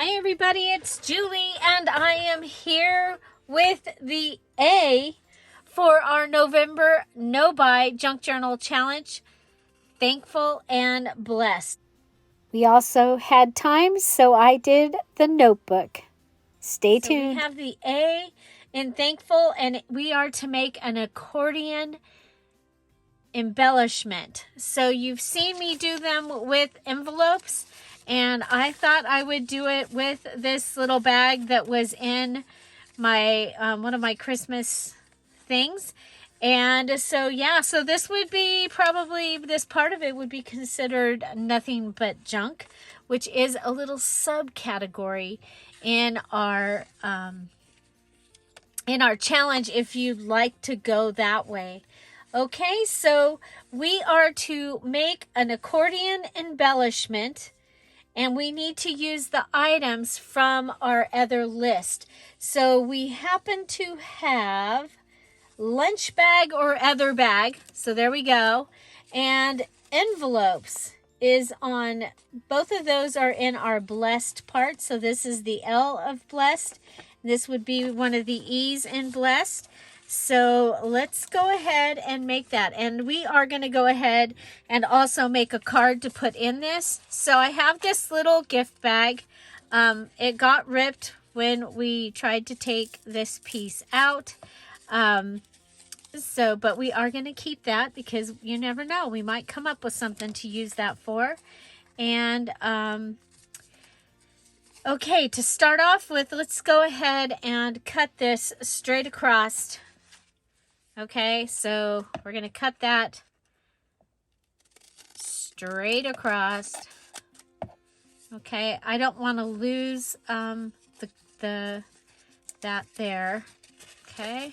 Hi everybody, it's Julie and I am here with the A for our November No Buy Junk Journal Challenge, Thankful and Blessed. We also had time, so I did the notebook. Stay tuned. We have the A in Thankful and we are to make an accordion embellishment. So you've seen me do them with envelopes, and I thought I would do it with this little bag that was in my one of my Christmas things. And so yeah, so this would be probably, this part of it would be considered nothing but junk, which is a little subcategory in our challenge if you'd like to go that way. Okay, so we are to make an accordion embellishment, and we need to use the items from our other list. So we happen to have lunch bag or other bag, so there we go, and envelopes is on, both of those are in our blessed part. So this is the L of blessed. This would be one of the E's in blessed. So let's go ahead and make that. And we are going to go ahead and also make a card to put in this. So I have this little gift bag. It got ripped when we tried to take this piece out. But we are going to keep that because you never know. We might come up with something to use that for. And okay, to start off with, let's go ahead and cut this straight across. Okay, so we're going to cut that straight across. Okay, I don't want to lose that there. Okay.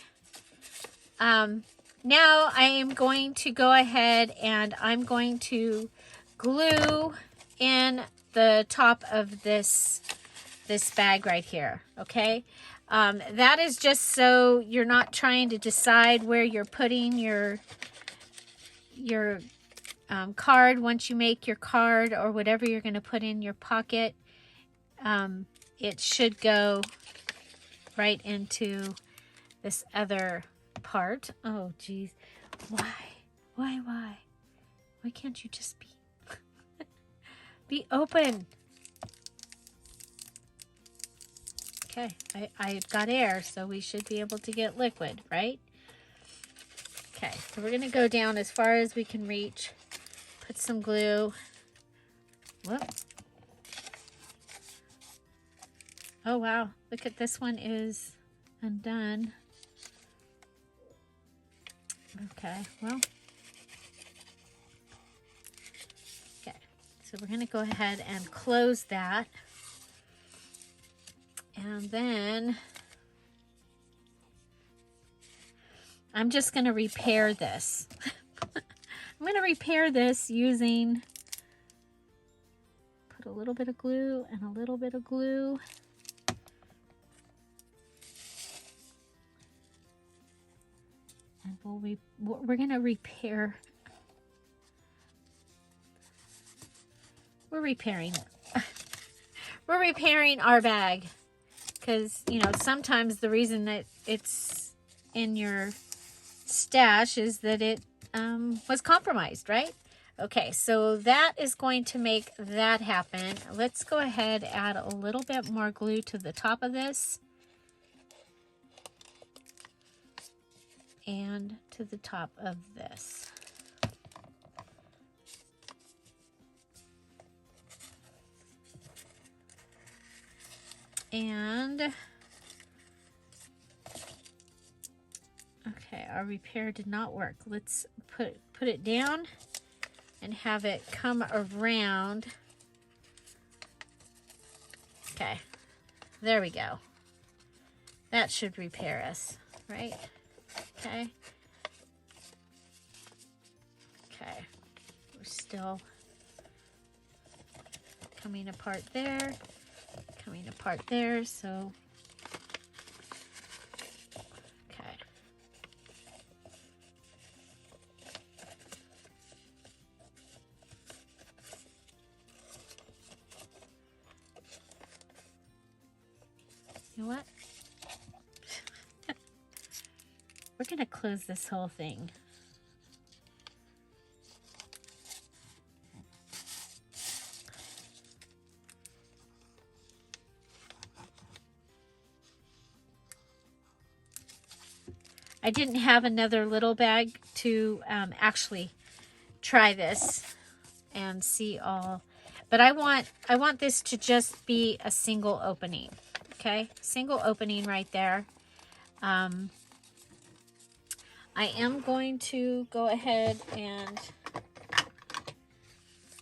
Now I am going to go ahead and I'm going to glue in the top of this bag right here. Okay. That is just so you're not trying to decide where you're putting your card once you make your card, or whatever you're going to put in your pocket. It should go right into this other part. Oh geez, why can't you just be open? Okay, I've got air, so we should be able to get liquid, right? Okay, so we're going to go down as far as we can reach. Put some glue. Whoop. Oh, wow. Look at this one is undone. Okay, well. Okay, so we're going to go ahead and close that. And then I'm just going to repair this. I'm going to repair this using, put a little bit of glue and a little bit of glue. And we're going to repair. We're repairing it. We're repairing our bag. Because, you know, sometimes the reason that it's in your stash is that it was compromised, right? Okay, so that is going to make that happen. Let's go ahead and add a little bit more glue to the top of this. And to the top of this. And okay, our repair did not work. Let's put it down and have it come around. Okay, there we go. That should repair us, right? Okay. Okay, we're still coming apart there. Coming apart there, so okay. You know what? We're going to close this whole thing. I didn't have another little bag to actually try this and see all, but I want this to just be a single opening. Okay, single opening right there. I am going to go ahead and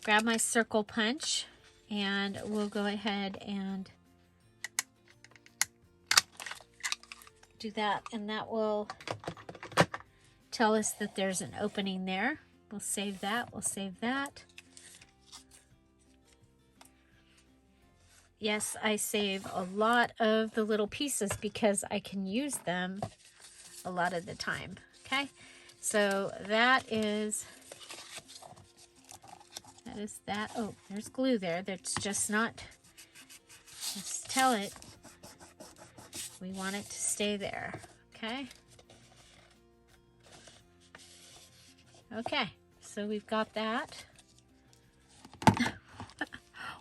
grab my circle punch, and we'll go ahead and do that, and that will tell us that there's an opening there. We'll save that. We'll save that. Yes, I save a lot of the little pieces because I can use them a lot of the time. Okay, so that is that. Oh, there's glue there. That's just not, just tell it we want it to stay there. Okay. Okay, so we've got that.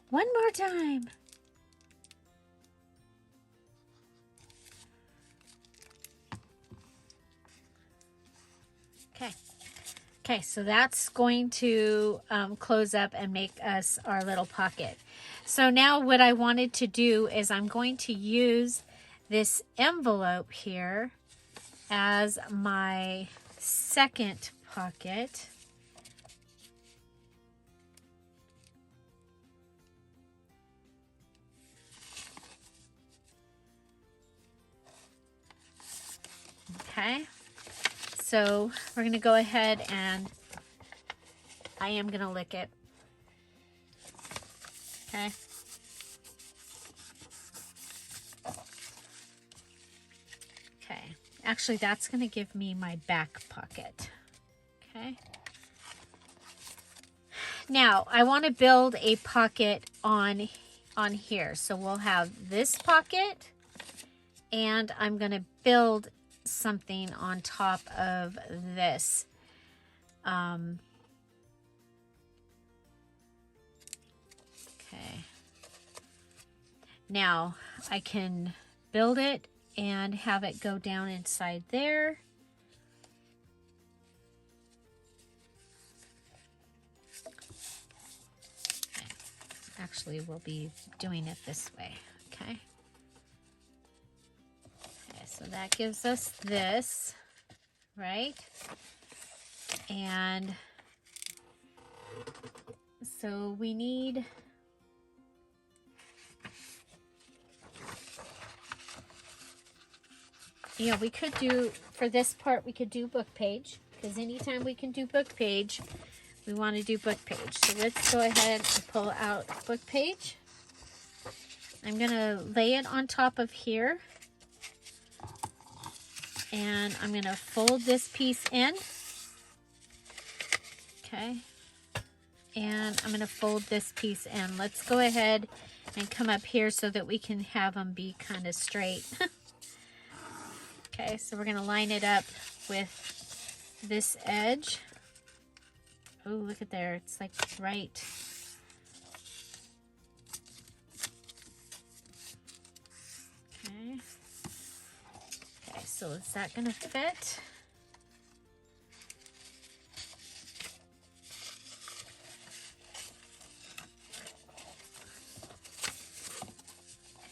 One more time. Okay. Okay, so that's going to close up and make us our little pocket. So now what I wanted to do is I'm going to use this envelope here as my second pocket. Okay, so we're going to go ahead and I am going to lick it. Okay. Okay, actually that's going to give me my back pocket. Okay. Now I want to build a pocket on here. So we'll have this pocket, and I'm going to build something on top of this. Okay. Now I can build it and have it go down inside there. Okay. Actually, we'll be doing it this way. Okay. So that gives us this, right? And so we need, yeah, we could do, for this part, we could do book page, because anytime we can do book page, we want to do book page. So let's go ahead and pull out book page. I'm going to lay it on top of here. And I'm going to fold this piece in. Okay. And I'm going to fold this piece in. Let's go ahead and come up here so that we can have them be kind of straight. Okay, so we're going to line it up with this edge. Oh, look at there. It's like right. Okay. Okay, so is that going to fit?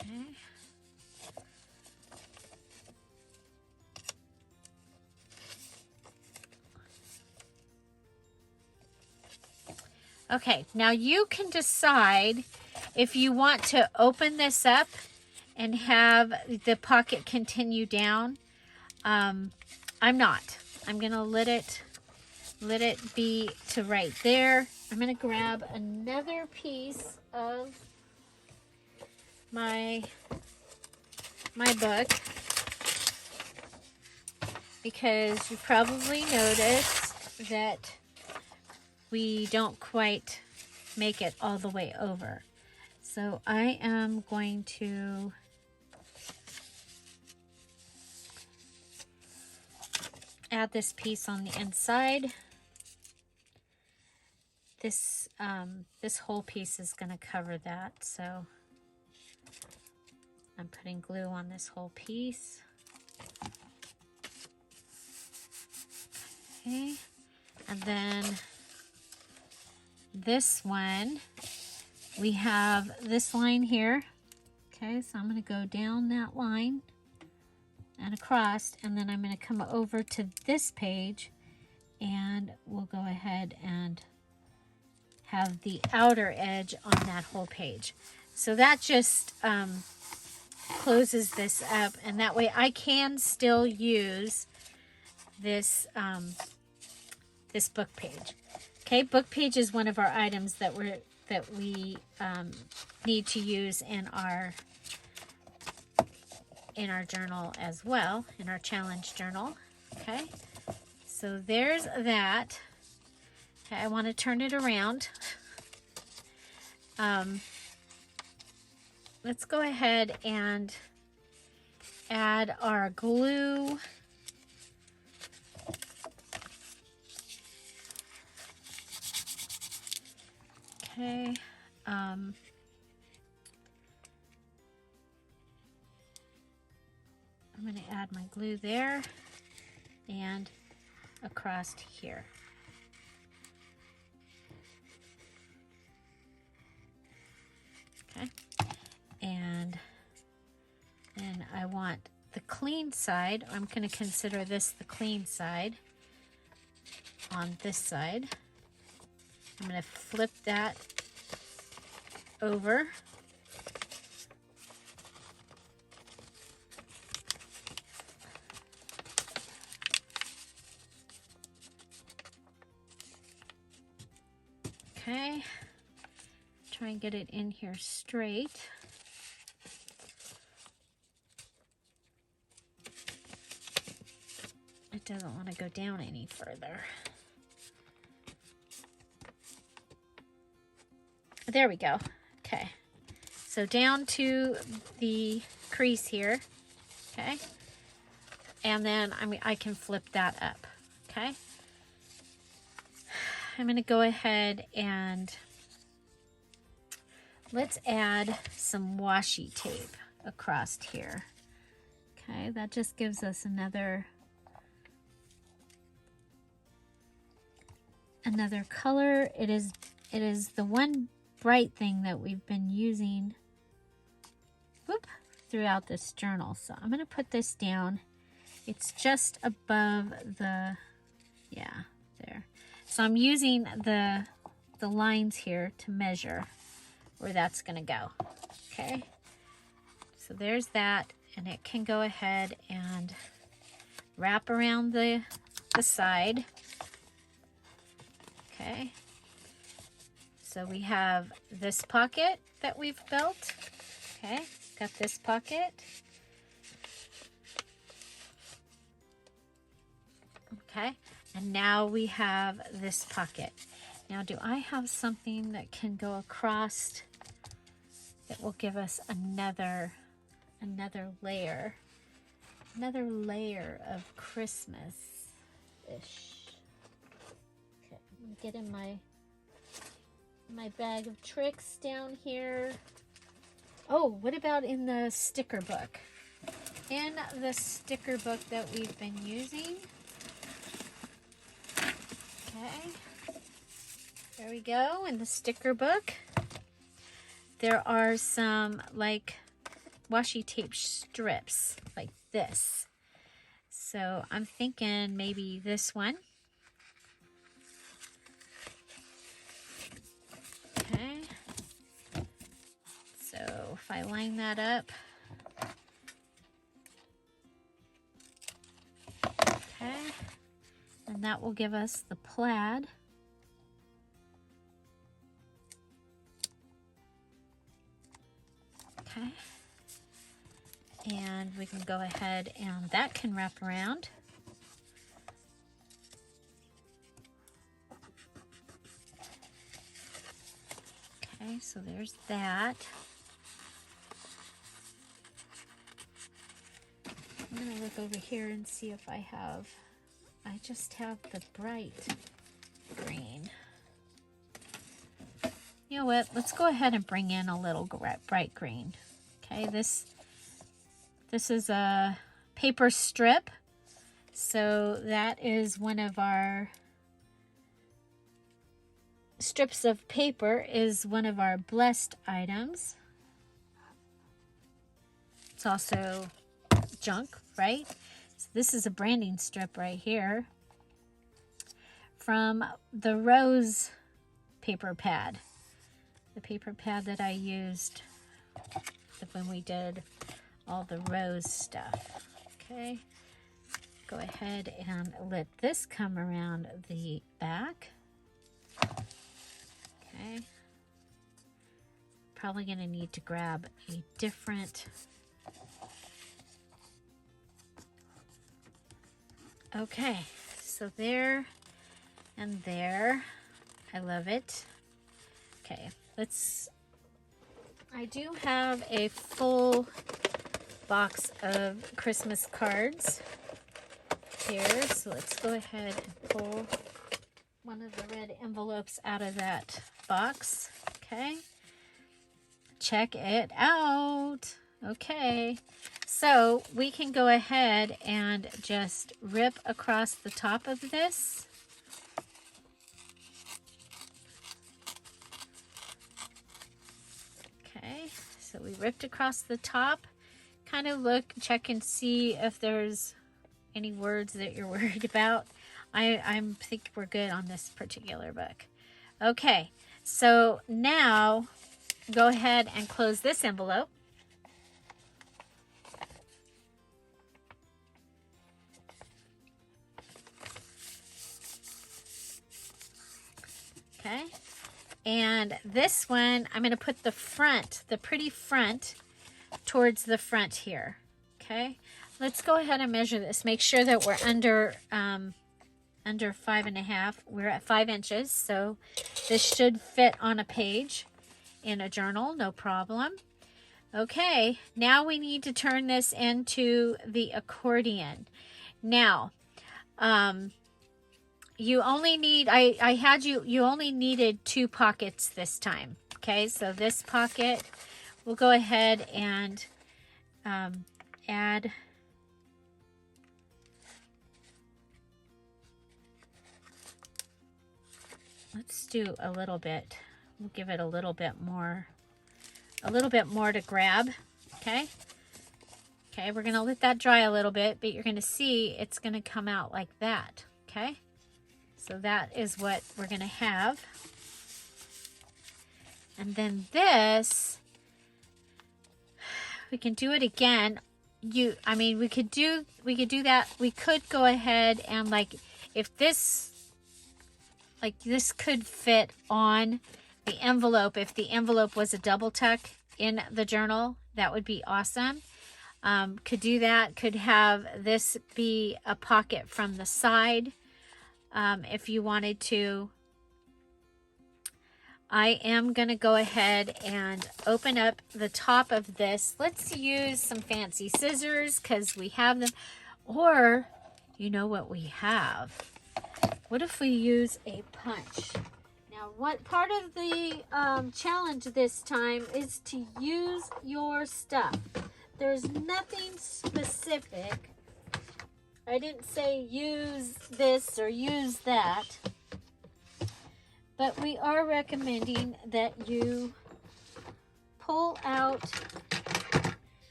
Okay. Okay, now you can decide if you want to open this up and have the pocket continue down. I'm not. I'm gonna let it be to right there. I'm gonna grab another piece of my book, because you probably noticed that we don't quite make it all the way over. So I am going to add this piece on the inside. This whole piece is going to cover that, so I'm putting glue on this whole piece. Okay, and then this one, we have this line here. Okay, so I'm going to go down that line and across, and then I'm going to come over to this page, and we'll go ahead and have the outer edge on that whole page. So that just closes this up, and that way I can still use this this book page. Okay, book page is one of our items that we need to use in our journal as well, in our challenge journal. Okay, so there's that. Okay, I want to turn it around. Let's go ahead and add our glue. Okay. I'm going to add my glue there and across here. Okay. And then I want the clean side. I'm going to consider this the clean side on this side. I'm going to flip that over. Okay, try and get it in here straight. It doesn't want to go down any further. There we go. Okay, so down to the crease here. Okay, and then I can flip that up. Okay, I'm going to go ahead and let's add some washi tape across here. Okay, that just gives us another color. It is the one bright thing that we've been using throughout this journal. So I'm going to put this down. It's just above the, yeah, there. So I'm using the lines here to measure where that's going to go. Okay, so there's that, and it can go ahead and wrap around the side. Okay, so we have this pocket that we've built. Okay, got this pocket. Okay, and now we have this pocket. Now, do I have something that can go across that will give us another layer of Christmas-ish? Okay, let me get in my bag of tricks down here. Oh, what about in the sticker book? In the sticker book that we've been using. Okay, there we go. In the sticker book, there are some like washi tape strips like this. So I'm thinking maybe this one. Okay, so if I line that up, okay, and that will give us the plaid. Okay, and we can go ahead and that can wrap around. Okay, so there's that. I'm going to look over here and see if I have I just have the bright green. You know what? Let's go ahead and bring in a little bright green. Okay, this is a paper strip. So that is one of our strips of paper, is one of our blessed items. It's also junk, right? So this is a branding strip right here from the rose paper pad. The paper pad that I used when we did all the rose stuff. Okay. Go ahead and let this come around the back. Okay. Probably going to need to grab a different. Okay, so there and there. I love it. Okay, I do have a full box of Christmas cards here, so let's go ahead and pull one of the red envelopes out of that box. Okay, check it out. Okay, so we can go ahead and just rip across the top of this. Okay, so we ripped across the top. Kind of look, check and see if there's any words that you're worried about. I think we're good on this particular book. Okay, so now go ahead and close this envelope. Okay, and this one, I'm going to put the front, the pretty front, towards the front here. Okay, let's go ahead and measure this. Make sure that we're under 5.5. We're at 5 inches, so this should fit on a page in a journal, no problem. Okay, now we need to turn this into the accordion. Now, you only need, you only needed 2 pockets this time. Okay, so this pocket, we'll go ahead and add. Let's do a little bit. We'll give it a little bit more to grab. Okay. Okay, we're going to let that dry a little bit, but you're going to see it's going to come out like that. Okay. So that is what we're going to have. And then this, we can do it again. We could do that. We could go ahead and if this, this could fit on the envelope. If the envelope was a double tuck in the journal, that would be awesome. Could do that. Could have this be a pocket from the side if you wanted to. I am going to go ahead and open up the top of this. Let's use some fancy scissors because we have them. Or, you know what we have? What if we use a punch? Now, what part of the challenge this time is to use your stuff. There's nothing specific. I didn't say use this or use that. But we are recommending that you pull out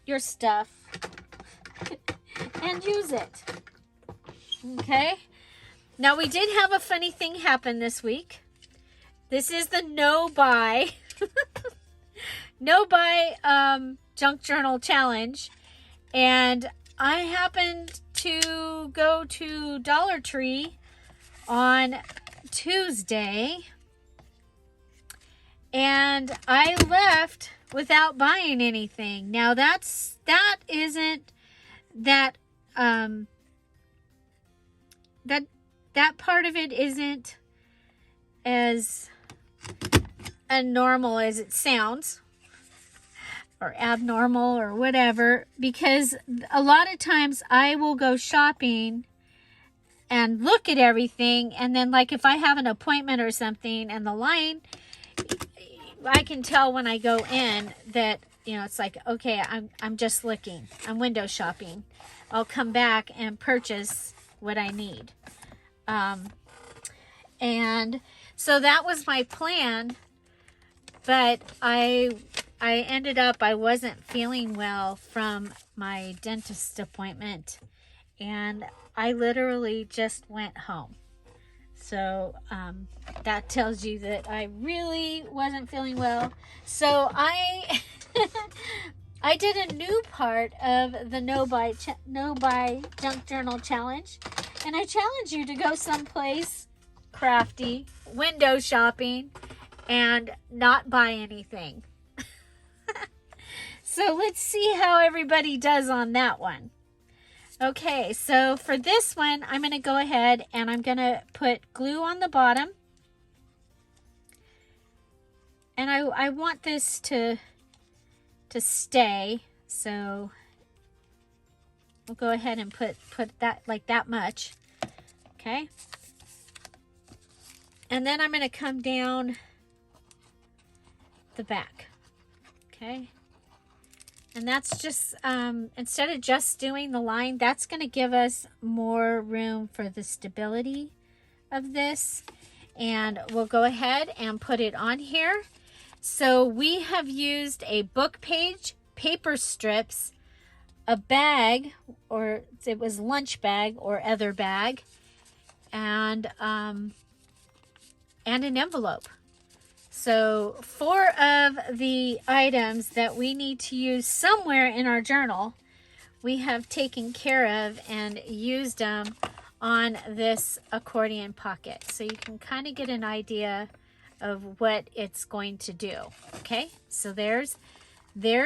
your stuff and use it. Okay? Now, we did have a funny thing happen this week. This is the no buy junk journal challenge. And I happened to go to Dollar Tree on Tuesday. And I left without buying anything. Now, that part of it isn't as normal as it sounds, or abnormal, or whatever, because a lot of times I will go shopping and look at everything. And then like if I have an appointment or something and the line, I can tell when I go in that, you know, it's like, okay, I'm just looking. I'm window shopping. I'll come back and purchase what I need. And so that was my plan. But I ended up, I wasn't feeling well from my dentist appointment. And I literally just went home. So that tells you that I really wasn't feeling well. So I did a new part of the No Buy Junk Journal Challenge. And I challenge you to go someplace crafty, window shopping, and not buy anything. So let's see how everybody does on that one. Okay, so for this one, I'm going to go ahead and I'm going to put glue on the bottom. And I want this to stay, so we'll go ahead and put that like that much. Okay. And then I'm going to come down the back. Okay. And that's just, instead of just doing the line, that's going to give us more room for the stability of this. And we'll go ahead and put it on here. So we have used a book page, paper strips, a bag, or it was lunch bag or other bag, and an envelope. So 4 of the items that we need to use somewhere in our journal, we have taken care of and used them on this accordion pocket. So you can kind of get an idea of what it's going to do. Okay, so there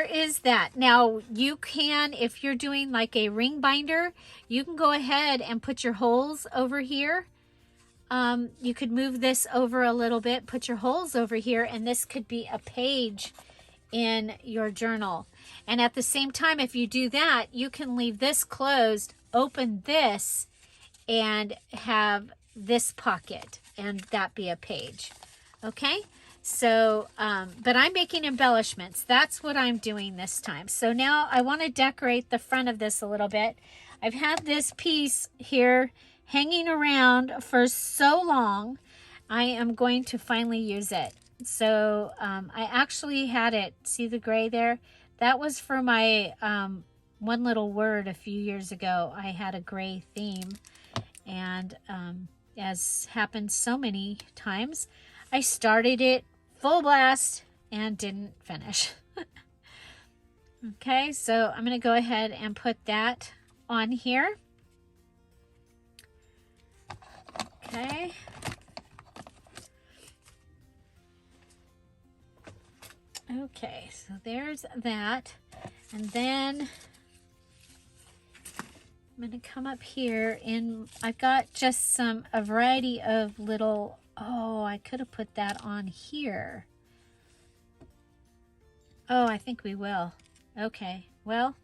is that. Now you can, if you're doing like a ring binder, you can go ahead and put your holes over here. You could move this over a little bit, put your holes over here, and this could be a page in your journal. And at the same time, if you do that, you can leave this closed, open this, and have this pocket, and that be a page. Okay? So, but I'm making embellishments. That's what I'm doing this time. So now I want to decorate the front of this a little bit. I've had this piece here hanging around for so long. I am going to finally use it. So I actually had it, see the gray there? That was for my one little word a few years ago. I had a gray theme, and as happened so many times, I started it full blast and didn't finish. Okay, so I'm going to go ahead and put that on here. Okay. Okay, so there's that. And then I'm going to come up here, and I've got just a variety of little, oh, I could have put that on here. Oh, I think we will. Okay, well,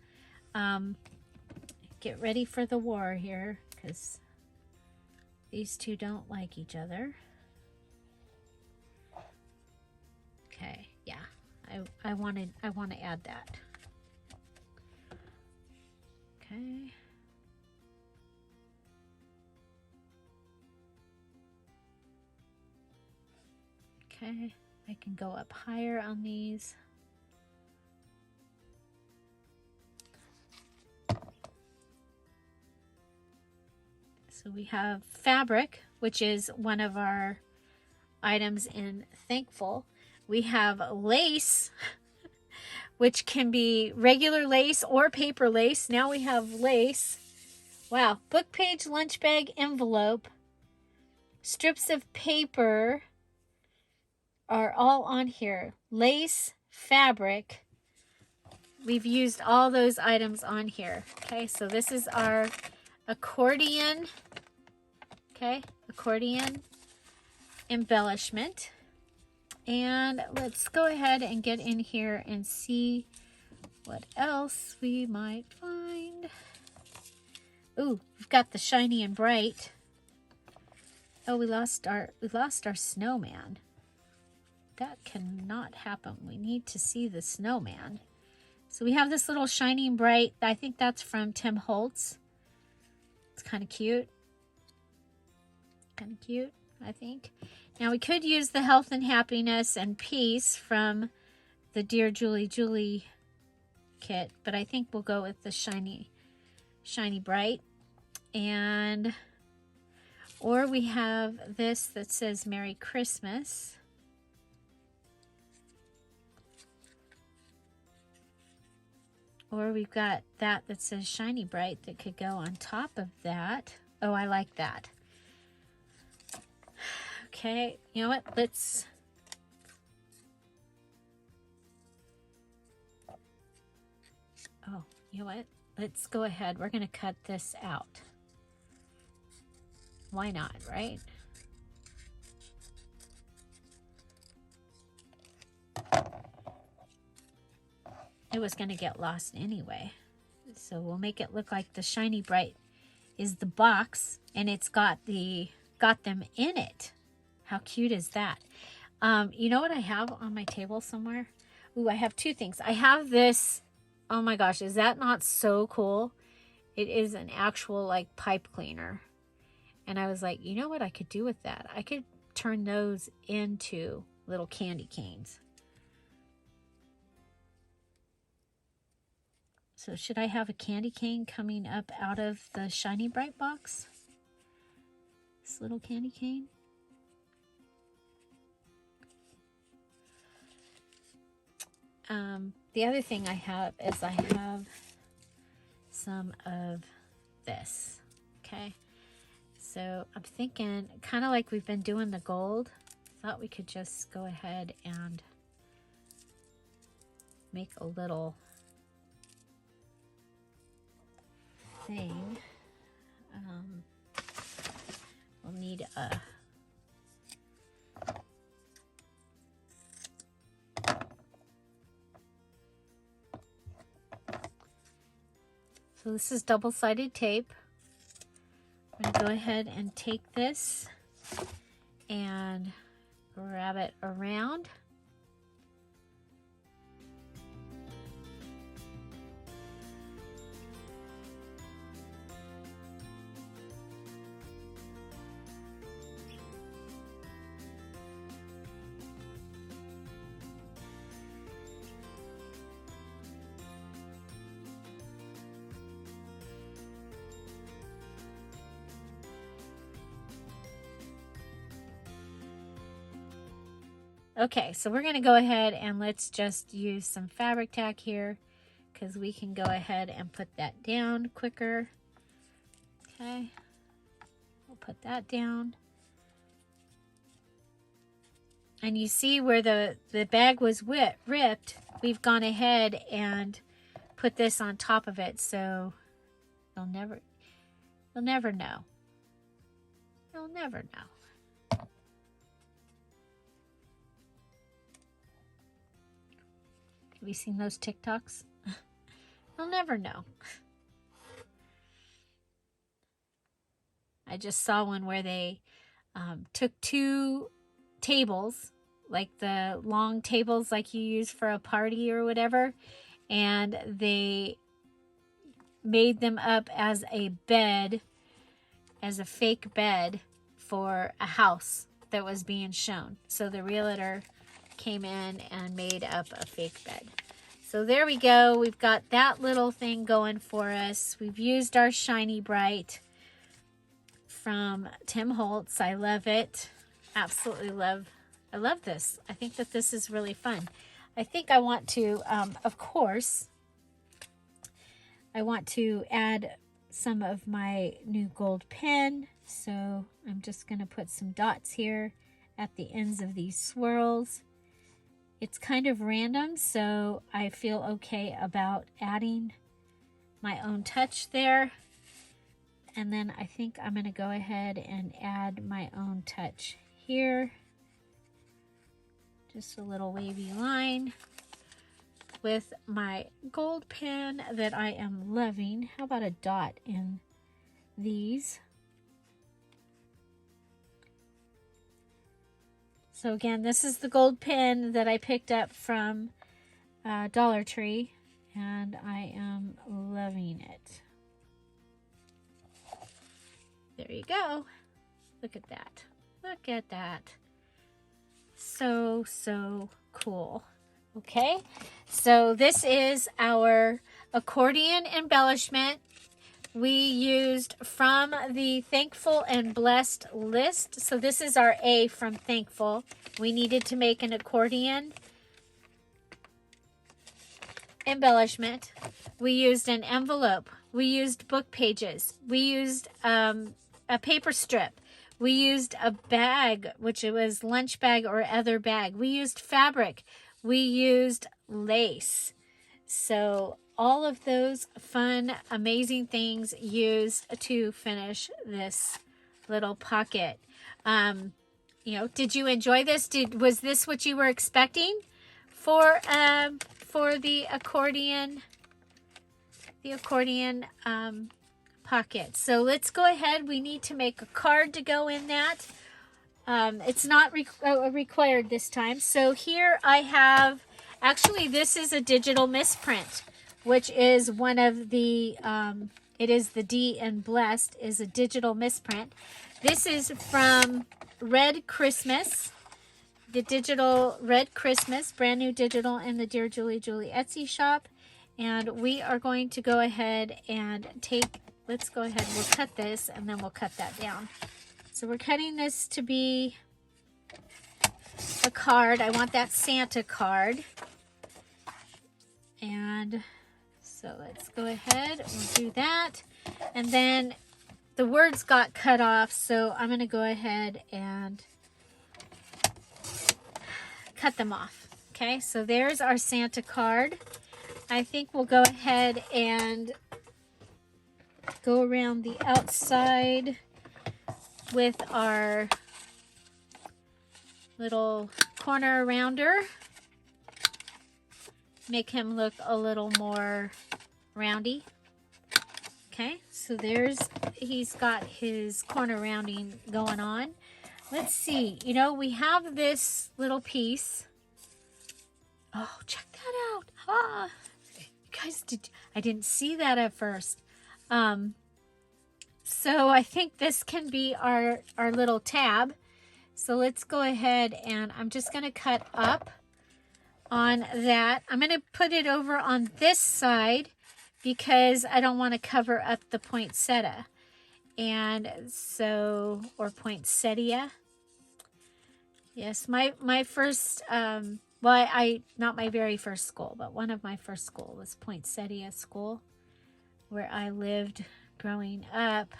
get ready for the war here, because these two don't like each other. Okay, yeah, I want to add that. Okay. Okay, I can go up higher on these. So we have fabric, which is one of our items in Thankful. We have lace, which can be regular lace or paper lace. Now we have lace. Wow. Book page, lunch bag, envelope, strips of paper are all on here. Lace, fabric. We've used all those items on here. Okay, so this is our accordion. Okay, accordion embellishment. And let's go ahead and get in here and see what else we might find. Ooh, we've got the shiny and bright. Oh, we lost our snowman. That cannot happen. We need to see the snowman. So we have this little Shining Bright. I think that's from Tim Holtz. It's kind of cute. Kind of cute, I think. Now we could use the Health and Happiness and Peace from the Dear Julie Julie kit, but I think we'll go with the Shiny Bright. And or we have this that says Merry Christmas. Or we've got that says Shiny Bright that could go on top of that. Oh, I like that. Okay, you know what? Let's... Oh, you know what? Let's go ahead. We're going to cut this out. Why not, right? It was going to get lost anyway. So we'll make it look like the Shiny Bright is the box and it's got them in it. How cute is that? You know what I have on my table somewhere? Ooh, I have two things. I have this. Oh my gosh, is that not so cool? It is an actual like pipe cleaner. And I was like, you know what I could do with that? I could turn those into little candy canes. So should I have a candy cane coming up out of the Shiny Bright box? This little candy cane. The other thing I have is I have some of this. Okay. So I'm thinking kind of like we've been doing the gold. Thought we could just go ahead and make a little thing. We'll need a so this is double-sided tape. I'm going to go ahead and take this and wrap it around. Okay, so we're going to go ahead and let's just use some fabric tack here because we can go ahead and put that down quicker. Okay, we'll put that down. And you see where the bag was ripped, we've gone ahead and put this on top of it, so you'll never know. You'll never know. Have you seen those TikToks? You'll never know. I just saw one where they took two tables, like the long tables like you use for a party or whatever, and they made them up as a bed, as a fake bed for a house that was being shown. So the realtor came in and made up a fake bed. So there we go. We've got that little thing going for us. We've used our Shiny Bright from Tim Holtz. I love it. Absolutely love. I love this. I think that this is really fun. I think I want to, of course, I want to add some of my new gold pen. So I'm just going to put some dots here at the ends of these swirls. It's kind of random, so I feel okay about adding my own touch there. And then I think I'm going to go ahead and add my own touch here. Just a little wavy line with my gold pen that I am loving. How about a dot in these? So again, this is the gold pen that I picked up from Dollar Tree, and I am loving it. There you go. Look at that. Look at that. So, so cool. Okay, so this is our accordion embellishment. We used from the Thankful and Blessed list. So this is our A from Thankful. We needed to make an accordion embellishment. We used an envelope. We used book pages. We used a paper strip. We used a bag, which it was lunch bag or other bag. We used fabric. We used lace. So all of those fun, amazing things used to finish this little pocket. You know, did you enjoy this? Was this what you were expecting for the accordion pocket? So let's go ahead. We need to make a card to go in that. It's not required this time. So here I have, actually this is a digital misprint, which is one of the, it is the D in Blessed, is a digital misprint. This is from Red Christmas, the digital Red Christmas, brand new digital in the Dear Julie Julie Etsy shop. And we are going to go ahead and let's go ahead, we'll cut this and then we'll cut that down. So we're cutting this to be a card. I want that Santa card. And so let's go ahead, we'll do that. And then the words got cut off, so I'm going to go ahead and cut them off. Okay, so there's our Santa card. I think we'll go ahead and go around the outside with our little corner rounder. Make him look a little more roundy. Okay, so he's got his corner rounding going on. Let's see, you know, we have this little piece. Oh, check that out. Ah, you guys, I didn't see that at first. So I think this can be our little tab. So let's go ahead and I'm just going to cut up on that. I'm going to put it over on this side because I don't want to cover up the poinsettia. And so, or poinsettia. Yes, my first, well, not my very first school, but one of my first school was Poinsettia School, where I lived growing up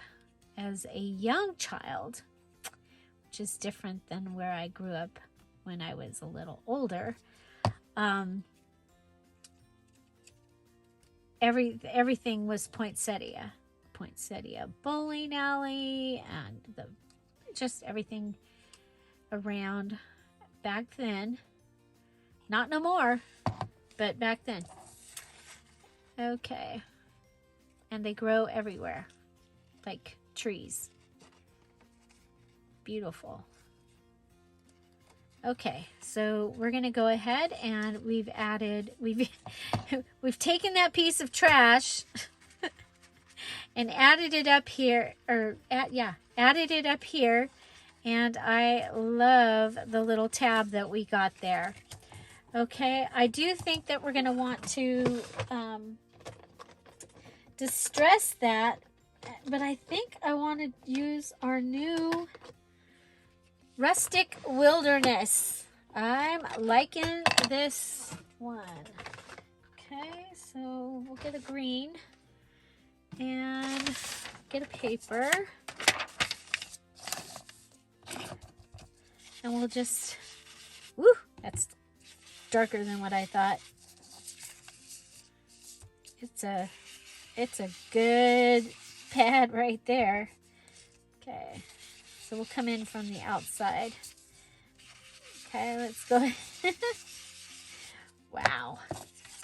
as a young child, which is different than where I grew up when I was a little older. Everything was poinsettia bowling alley, and just everything around back then. Not no more, but back then. Okay, and they grow everywhere like trees. Beautiful. Okay, so we're gonna go ahead and we've taken that piece of trash and added it up here, added it up here, and I love the little tab that we got there. Okay, I do think that we're gonna want to distress that, but I think I want to use our new Rustic Wilderness. I'm liking this one. Okay, so we'll get a green and get a paper. And we'll just, woo, that's darker than what I thought. It's a good pad right there. Okay. So we'll come in from the outside. Okay, let's go. Wow.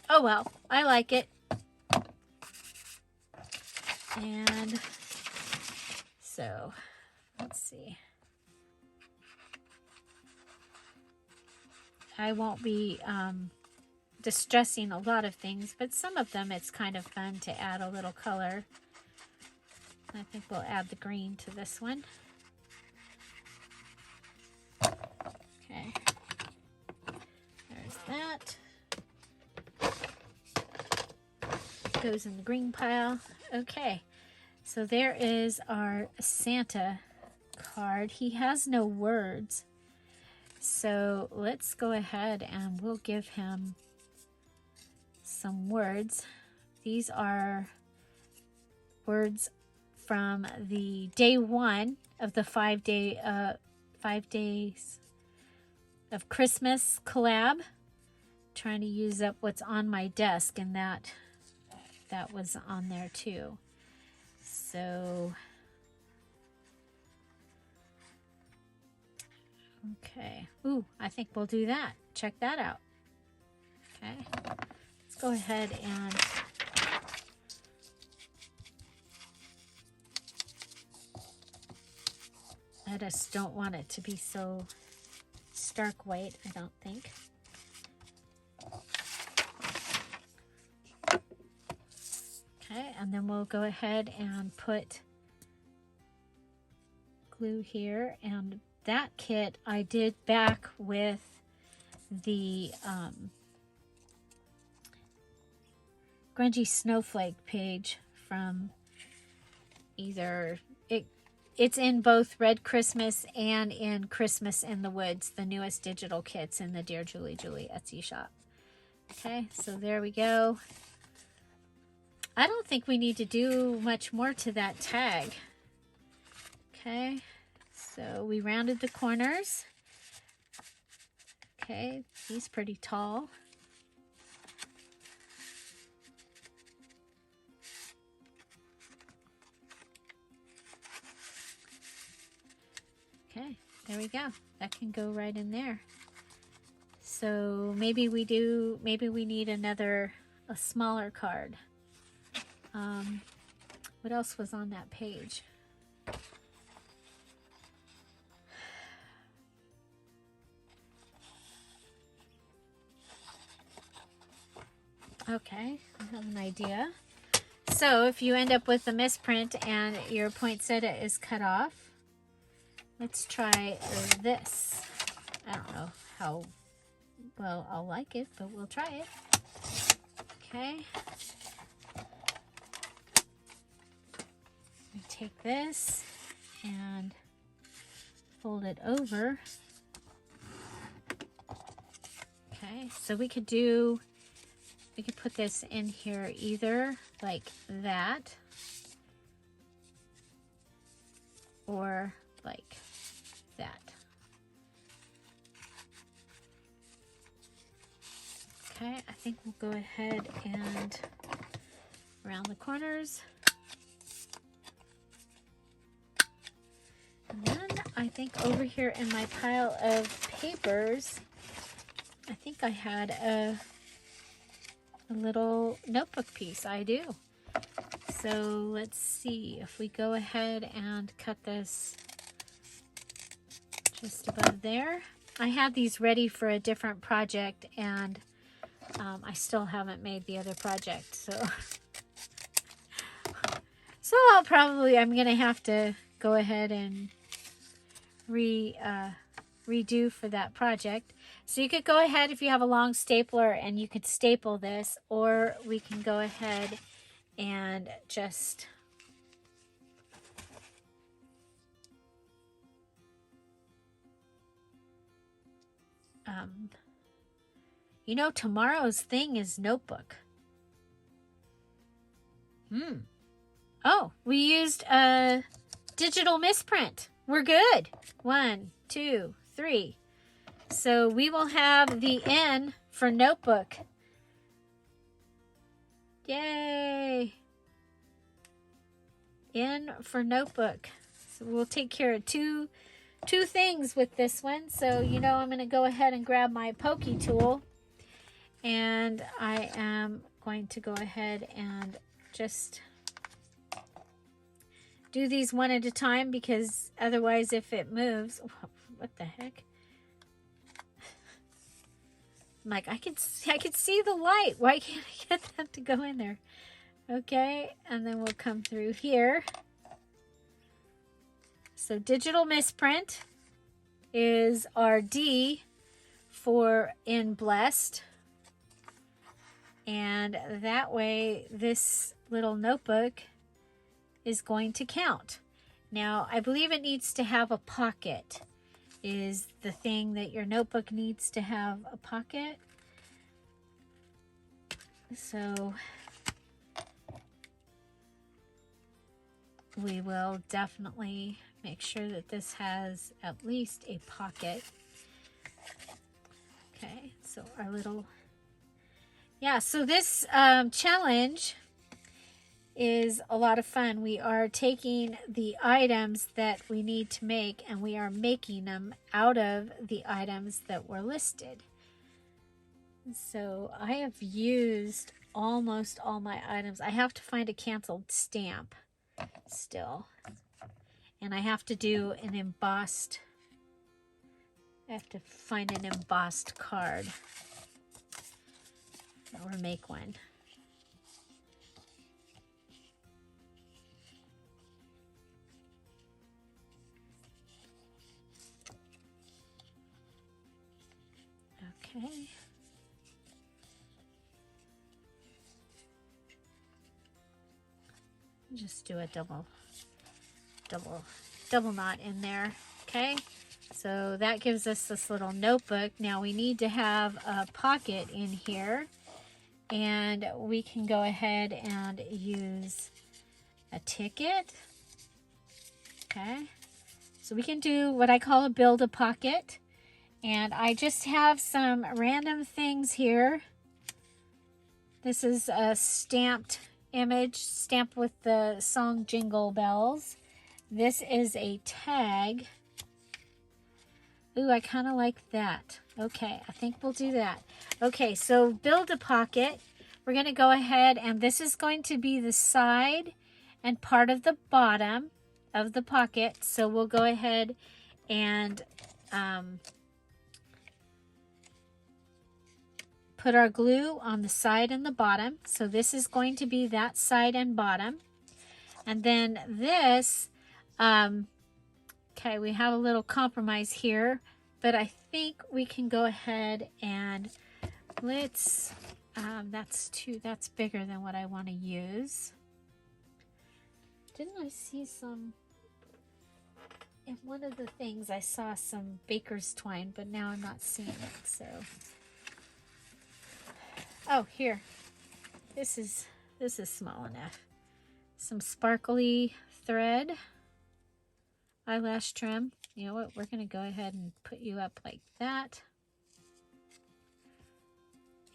Oh well, I like it. And so, let's see. I won't be distressing a lot of things, but some of them it's kind of fun to add a little color. I think we'll add the green to this one. Okay, there's that. Goes in the green pile. Okay, so there is our Santa card. He has no words, so let's go ahead and we'll give him some words. These are words from the day one of the 5 days of Christmas collab. Trying to use up what's on my desk, and that was on there too. So okay. Ooh, I think we'll do that. Check that out. Okay. Let's go ahead and I just don't want it to be so stark white, I don't think. Okay, and then we'll go ahead and put glue here. And that kit I did back with the Grungy Snowflake page from either, it's in both Red Christmas and in Christmas in the Woods, the newest digital kits in the Dear Julie Julie Etsy shop. Okay, so there we go. I don't think we need to do much more to that tag. Okay, so we rounded the corners. Okay, he's pretty tall. Okay, there we go. That can go right in there. So maybe we need a smaller card. What else was on that page? Okay, I have an idea. So if you end up with a misprint and your poinsettia is cut off, let's try this. I don't know how well I'll like it, but we'll try it. Okay. We take this and fold it over. Okay, so we could put this in here either like that or like that. Okay, I think we'll go ahead and round the corners. And then I think over here in my pile of papers, I think I had a little notebook piece. I do. So let's see if we go ahead and cut this just above there. I have these ready for a different project, and I still haven't made the other project. So I'm going to have to go ahead and redo for that project. So you could go ahead if you have a long stapler and you could staple this, or we can go ahead and just you know, tomorrow's thing is notebook. Oh, we used a digital misprint. We're good. 1, 2, 3. So we will have the N for notebook. Yay! N for notebook. So we'll take care of two things with this one. So, you know, I'm going to go ahead and grab my pokey tool. And I am going to go ahead and just do these one at a time, because otherwise if it moves, what the heck? I'm like, I could see the light. Why can't I get that to go in there? Okay, and then we'll come through here. So digital misprint is our D for in blessed. And that way this little notebook is going to count. Now, I believe it needs to have a pocket, is the thing that your notebook needs to have a pocket. So we will definitely make sure that this has at least a pocket. Okay, so our little, yeah, so this challenge is a lot of fun. We are taking the items that we need to make and we are making them out of the items that were listed. So I have used almost all my items. I have to find a canceled stamp still. And I have to do an embossed, I have to find an embossed card or make one. Okay. Just do a double knot in there. Okay. So that gives us this little notebook. Now we need to have a pocket in here, and we can go ahead and use a ticket. Okay. So we can do what I call a build a pocket. And I just have some random things here. This is a stamped image, stamped with the song Jingle Bells. This is a tag. Ooh, I kind of like that. Okay, I think we'll do that. Okay, so build a pocket. We're going to go ahead, and this is going to be the side and part of the bottom of the pocket. So we'll go ahead and put our glue on the side and the bottom. So this is going to be that side and bottom. And then this, okay, we have a little compromise here, but I think we can go ahead and let's, that's bigger than what I want to use. Didn't I see some, in one of the things I saw some baker's twine, but now I'm not seeing it, so. Oh, here. This is small enough. Some sparkly thread, eyelash trim. You know what? We're going to go ahead and put you up like that.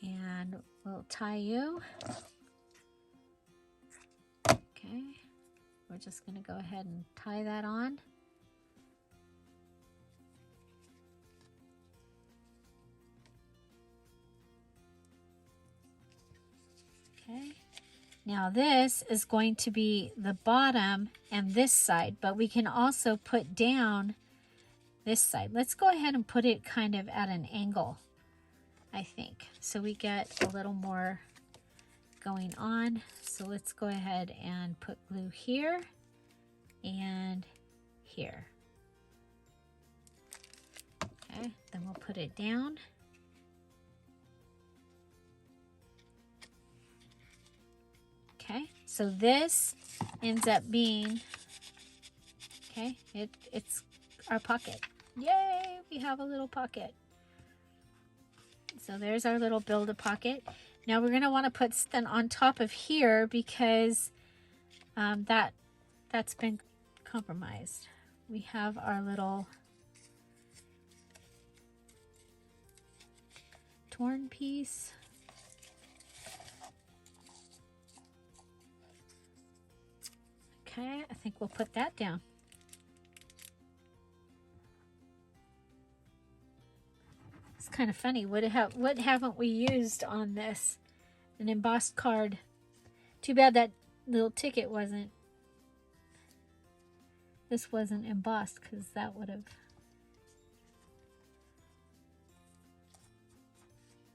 And we'll tie you. Okay. We're just going to go ahead and tie that on. Okay, now this is going to be the bottom and this side, but we can also put down this side. Let's go ahead and put it kind of at an angle, I think, so we get a little more going on. So let's go ahead and put glue here and here. Okay, then we'll put it down. Okay, so this ends up being, okay, it's our pocket. Yay, we have a little pocket. So there's our little build-a-pocket. Now we're going to want to put something on top of here because that's been compromised. We have our little torn piece. Okay, I think we'll put that down. It's kind of funny. What haven't we used on this? An embossed card. Too bad that little ticket wasn't. This wasn't embossed because that would have.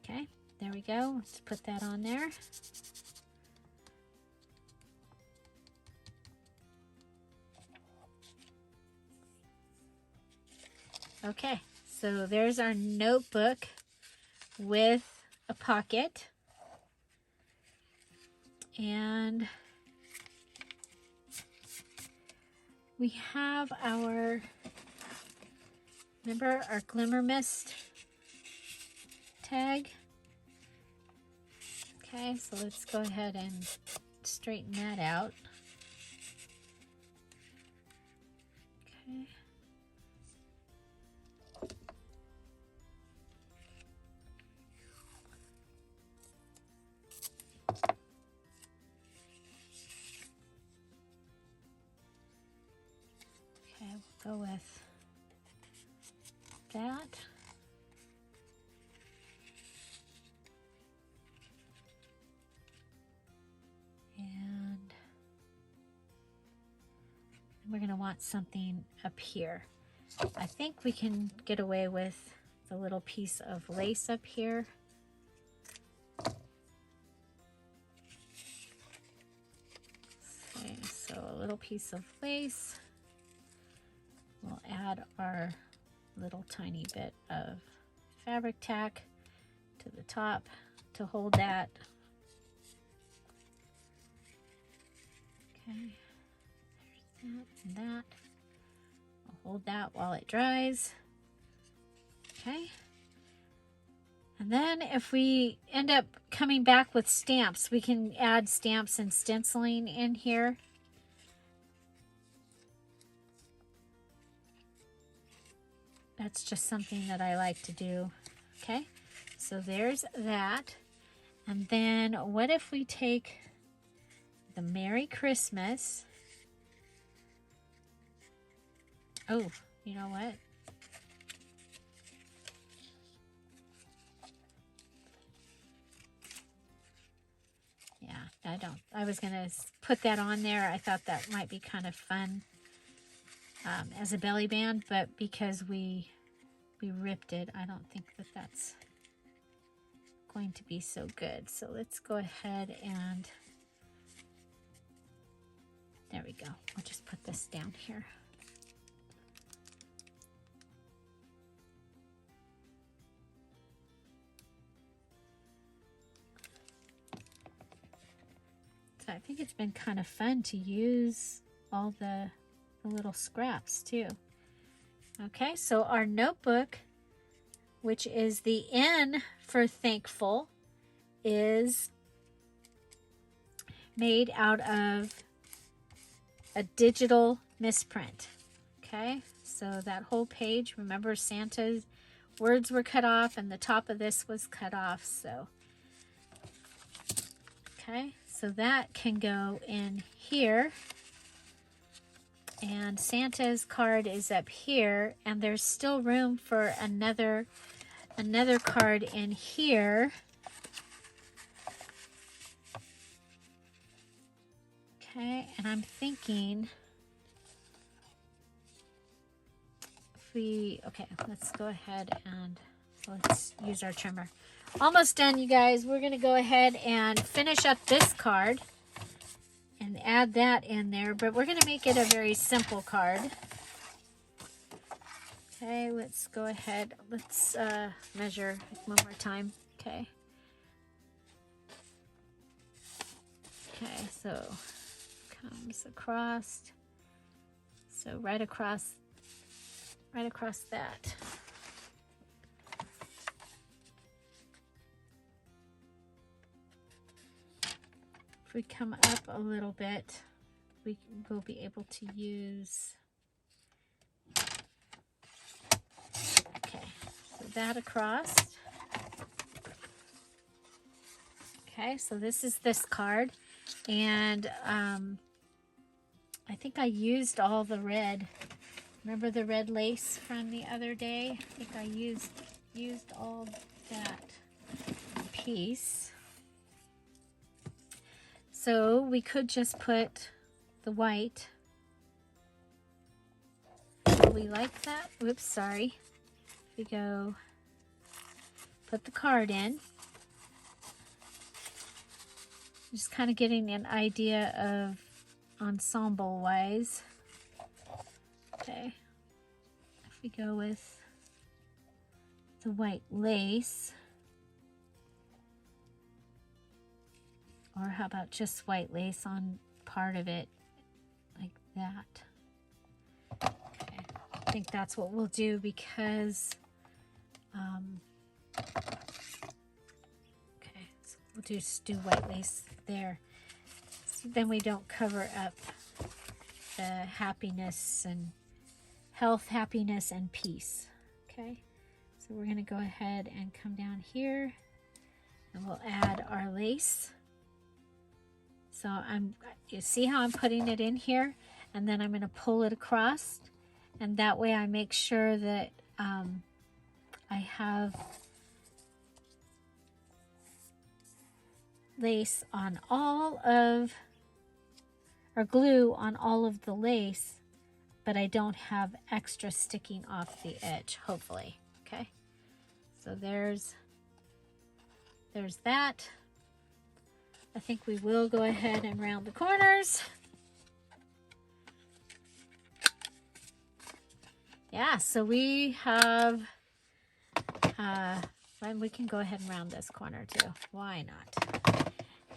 Okay. we go. Let's put that on there. Okay, so there's our notebook with a pocket. And we have our, remember our Glimmer Mist tag? Okay, so let's go ahead and straighten that out. Okay. Okay, we'll go with that. And we're going to want something up here. I think we can get away with the little piece of lace up here. Okay, so a little piece of lace. We'll add our little tiny bit of fabric tack to the top to hold that. Okay, there's that and that. I'll hold that while it dries. Okay. And then if we end up coming back with stamps, we can add stamps and stenciling in here. That's just something that I like to do. Okay, so there's that. And then what if we take the Merry Christmas? Oh, you know what? Yeah, I was gonna put that on there. I thought that might be kind of fun as a belly band, but because we ripped it, I don't think that that's going to be so good. So let's go ahead and there we go. I'll just put this down here. So I think it's been kind of fun to use all the little scraps too. Okay, so our notebook, which is the N for thankful, is made out of a digital misprint. Okay, so that whole page, remember Santa's words were cut off and the top of this was cut off. So, okay, so that can go in here. And Santa's card is up here, and there's still room for another card in here. Okay, and I'm thinking okay, let's go ahead and let's use our trimmer. Almost done, you guys. We're going to go ahead and finish up this card and add that in there, but we're going to make it a very simple card. Okay, let's go ahead. Let's measure one more time. Okay. Okay, so comes across. So right across that. If we come up a little bit, we'll be able to use, okay, so that across. Okay, so this is this card, and I think I used all the red. Remember the red lace from the other day? I think I used all that piece. So we could just put the white. We like that. Whoops, sorry. We go put the card in. Just kind of getting an idea of ensemble wise. Okay, if we go with the white lace, or how about just white lace on part of it, like that. Okay, I think that's what we'll do because, okay, so we'll just do white lace there. So then we don't cover up the happiness and health, happiness, and peace. Okay, so we're gonna go ahead and come down here and we'll add our lace. So you see how I'm putting it in here, and then I'm going to pull it across, and that way I make sure that I have lace on all of, or glue on all of the lace, but I don't have extra sticking off the edge, hopefully. Okay, so there's that. I think we will go ahead and round the corners. Yeah, so we have, and we can go ahead and round this corner too. Why not?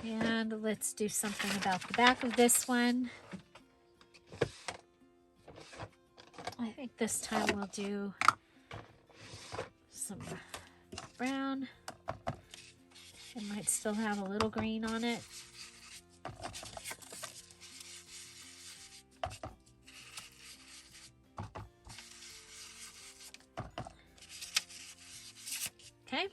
And let's do something about the back of this one. I think this time we'll do some brown. It might still have a little green on it. Okay.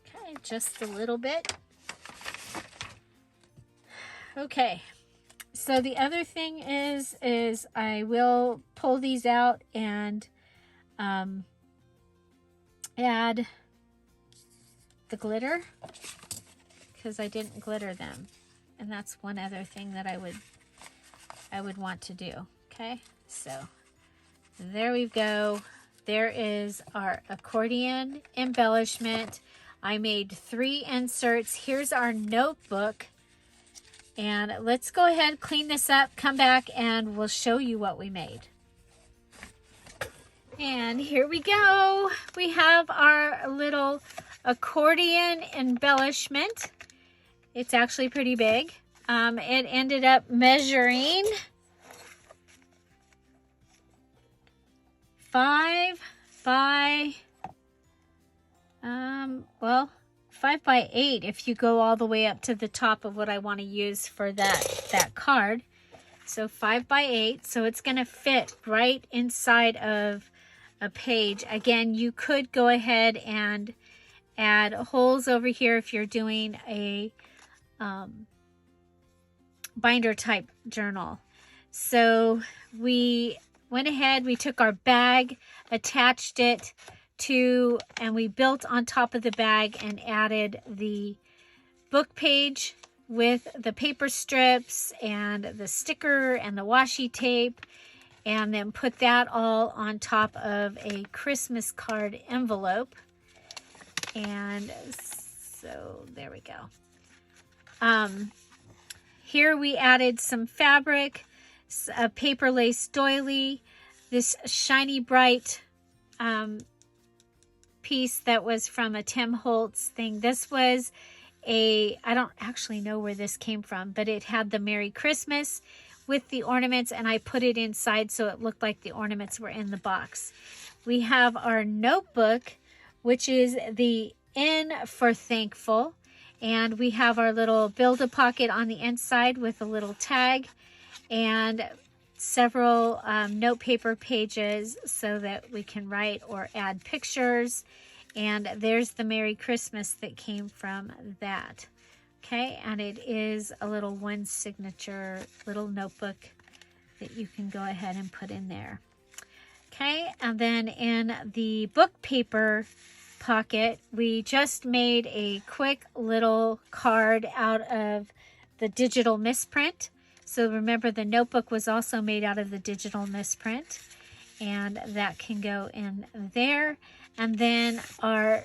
Okay, just a little bit. Okay. So the other thing is I will pull these out and add the glitter, because I didn't glitter them, and that's one other thing that I would want to do. Okay, so there we go. There is our accordion embellishment. I made 3 inserts. Here's our notebook. And let's go ahead, clean this up, come back, and we'll show you what we made. And here we go. We have our little accordion embellishment. It's actually pretty big. It ended up measuring 5 by 5 by 8 if you go all the way up to the top of what I want to use for that card. So 5 by 8, so it's going to fit right inside of a page. Again, you could go ahead and add holes over here if you're doing a binder type journal. So we went ahead, we took our bag, attached it to, and we built on top of the bag and added the book page with the paper strips and the sticker and the washi tape, and then put that all on top of a Christmas card envelope. And so there we go. Here we added some fabric, a paper lace doily, this shiny bright piece that was from a Tim Holtz thing. This was I don't actually know where this came from, but it had the Merry Christmas with the ornaments, and I put it inside so it looked like the ornaments were in the box. We have our notebook, which is the N for thankful, and we have our little Build-A-Pocket on the inside with a little tag and several note paper pages so that we can write or add pictures. And there's the Merry Christmas that came from that. Okay, and it is a little one signature little notebook that you can go ahead and put in there. Okay, and then in the book paper pocket, we just made a quick little card out of the digital misprint. So remember, the notebook was also made out of the digital misprint. and that can go in there. And then our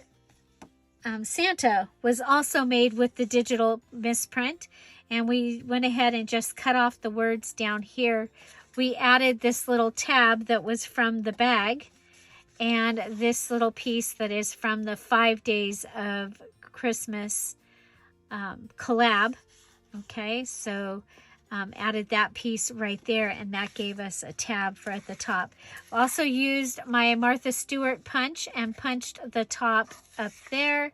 Santa was also made with the digital misprint, and we went ahead and just cut off the words down here. We added this little tab that was from the bag, and this little piece that is from the 5 Days of Christmas collab. Okay, so added that piece right there, and that gave us a tab for at the top. Also used my Martha Stewart punch and punched the top up there,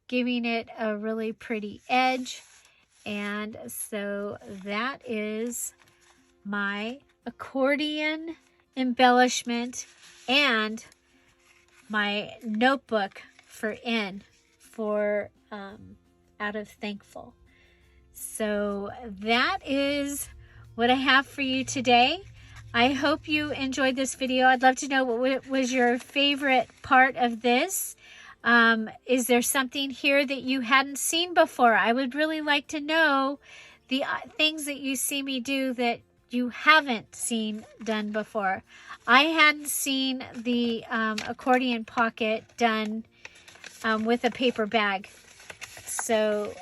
giving it a really pretty edge. And so that is my accordion embellishment and my notebook for out of Thankful. So that is what I have for you today. I hope you enjoyed this video. I'd love to know what was your favorite part of this. Is there something here that you hadn't seen before? I would really like to know the things that you see me do that you haven't seen done before. I hadn't seen the accordion pocket done with a paper bag. So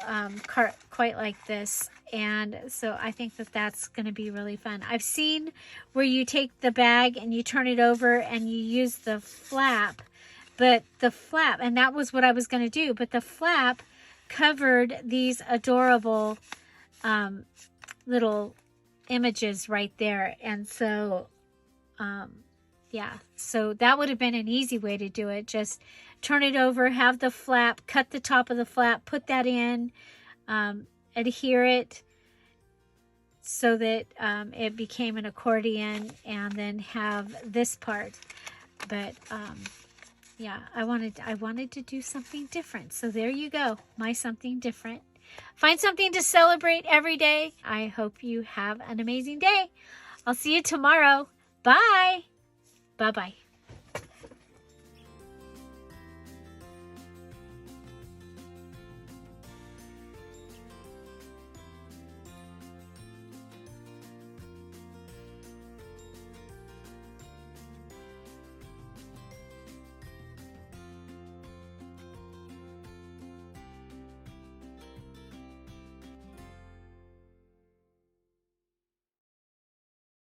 quite like this, and so I think that that's going to be really fun. I've seen where you take the bag and you turn it over and you use the flap, but the flap, and that was what I was going to do, but the flap covered these adorable little images right there. And so yeah, so that would have been an easy way to do it. Just turn it over, have the flap, cut the top of the flap, put that in, adhere it so that it became an accordion, and then have this part. But yeah, I wanted to do something different. So there you go, my something different. Find something to celebrate every day. I hope you have an amazing day. I'll see you tomorrow. Bye. Bye-bye.